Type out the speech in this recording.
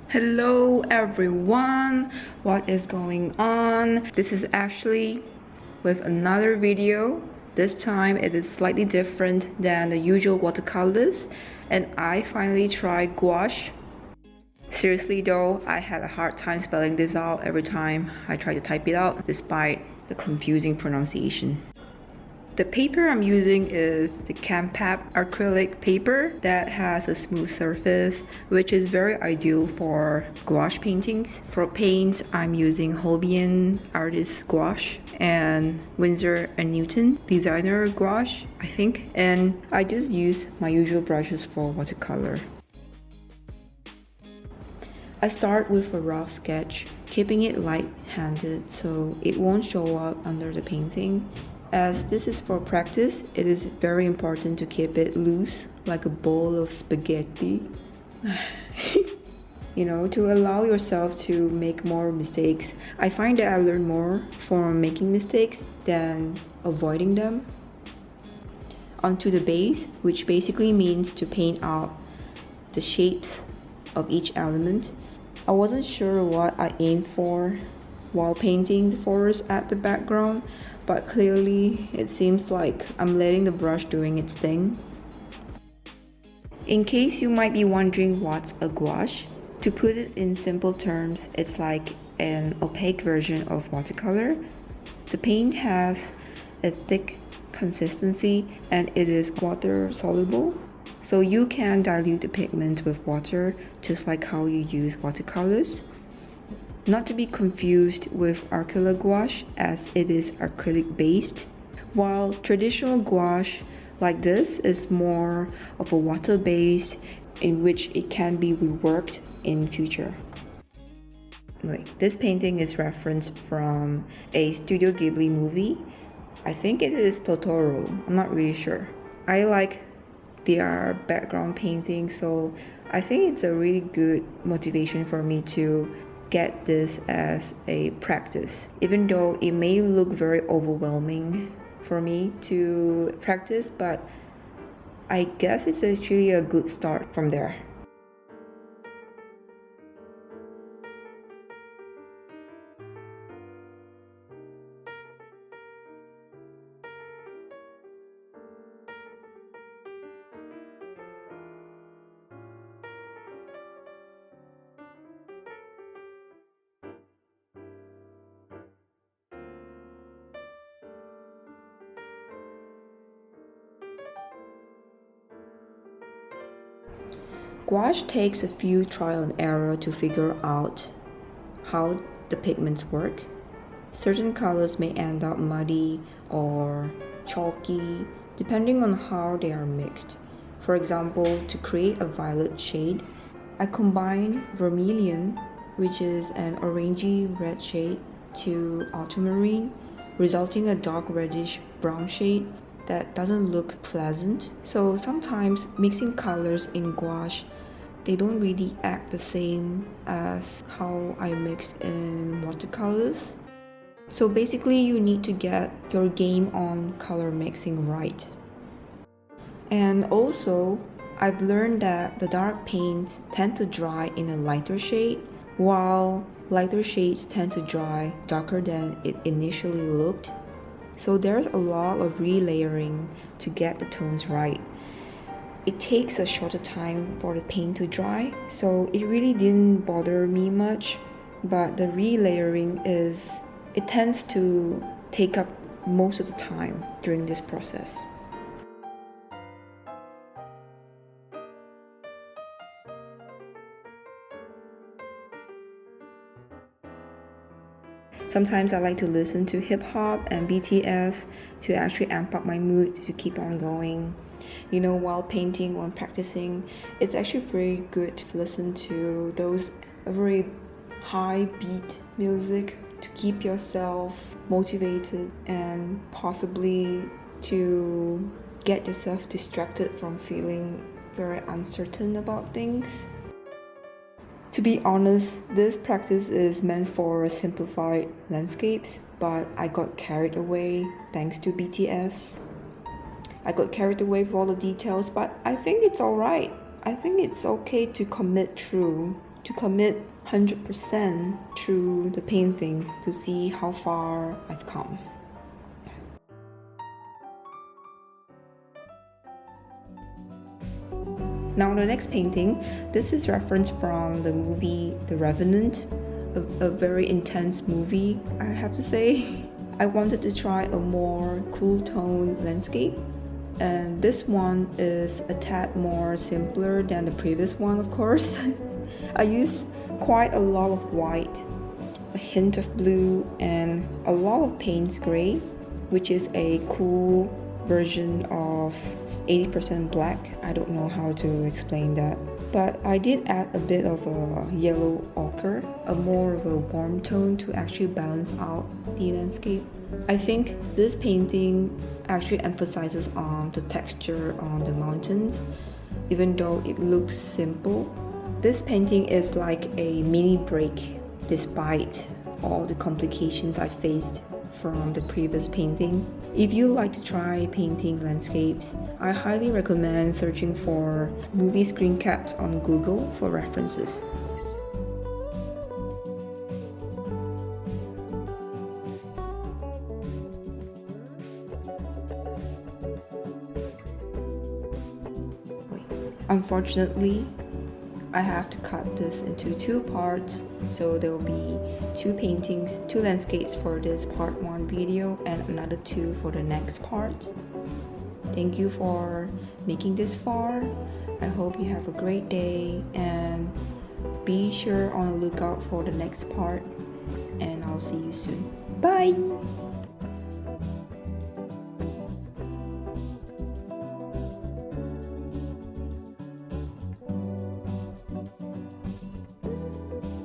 Hello everyone, what is going on? This is Ashley with another video. This time it is slightly different than the usual watercolors, and I finally tried gouache. Seriously though, I had a hard time spelling this out every time I tried to type it out despite the confusing pronunciation. The paper I'm using is the Campap acrylic paper that has a smooth surface, which is very ideal for gouache paintings. For paints, I'm using Hobbian Artist Gouache and Winsor & Newton Designer Gouache, I think. And I just use my usual brushes for watercolor. I start with a rough sketch, keeping it light-handed so it won't show up under the painting. As this is for practice, it is very important to keep it loose, like a bowl of spaghetti. To allow yourself to make more mistakes. I find that I learn more from making mistakes than avoiding them. Onto the base, which basically means to paint out the shapes of each element. I wasn't sure what I aimed for while painting the forest at the background, but clearly it seems like I'm letting the brush doing its thing. In case you might be wondering what's a gouache, to put it in simple terms, it's like an opaque version of watercolor. The paint has a thick consistency and it is water soluble, so you can dilute the pigment with water just like how you use watercolors. Not to be confused with acrylic gouache, as it is acrylic based, while traditional gouache like this is more of a water based in which it can be reworked in future. This painting is referenced from a Studio Ghibli movie. I think it is Totoro, I'm not really sure. I like their background painting, so I think it's a really good motivation for me to get this as a practice, even though it may look very overwhelming for me to practice, but I guess it's actually a good start from there. Gouache takes a few trial and error to figure out how the pigments work. Certain colors may end up muddy or chalky depending on how they are mixed. For example, to create a violet shade, I combine vermilion, which is an orangey red shade, to ultramarine, resulting a dark reddish brown shade that doesn't look pleasant. So sometimes mixing colors in gouache, they don't really act the same as how I mixed in watercolors. So basically you need to get your game on color mixing right. And also, I've learned that the dark paints tend to dry in a lighter shade, while lighter shades tend to dry darker than it initially looked. So there's a lot of relayering to get the tones right. It takes a shorter time for the paint to dry, so it really didn't bother me much, but the relayering it tends to take up most of the time during this process. Sometimes I like to listen to hip hop and BTS to actually amp up my mood to keep on going. While painting, while practicing, it's actually very good to listen to those very high beat music to keep yourself motivated and possibly to get yourself distracted from feeling very uncertain about things. To be honest, this practice is meant for simplified landscapes, but I got carried away thanks to BTS. I got carried away with all the details, but I think it's alright. I think it's okay to commit through to commit 100% through the painting to see how far I've come. Now the next painting, this is reference from the movie The Revenant, a very intense movie, I have to say. I wanted to try a more cool tone landscape, and this one is a tad more simpler than the previous one, of course. I used quite a lot of white, a hint of blue, and a lot of Payne's gray, which is a cool version of 80% black. I don't know how to explain that. But I did add a bit of a yellow ochre, a more of a warm tone to actually balance out the landscape. I think this painting actually emphasizes on the texture on the mountains, even though it looks simple. This painting is like a mini break despite all the complications I faced from the previous painting. If you like to try painting landscapes, I highly recommend searching for movie screen caps on Google for references. Unfortunately, I have to cut this into 2 parts, so there will be 2 paintings, 2 landscapes for this part 1 video and another 2 for the next part. Thank you for making this far. I hope you have a great day, and be sure on the lookout for the next part, and I'll see you soon. Bye!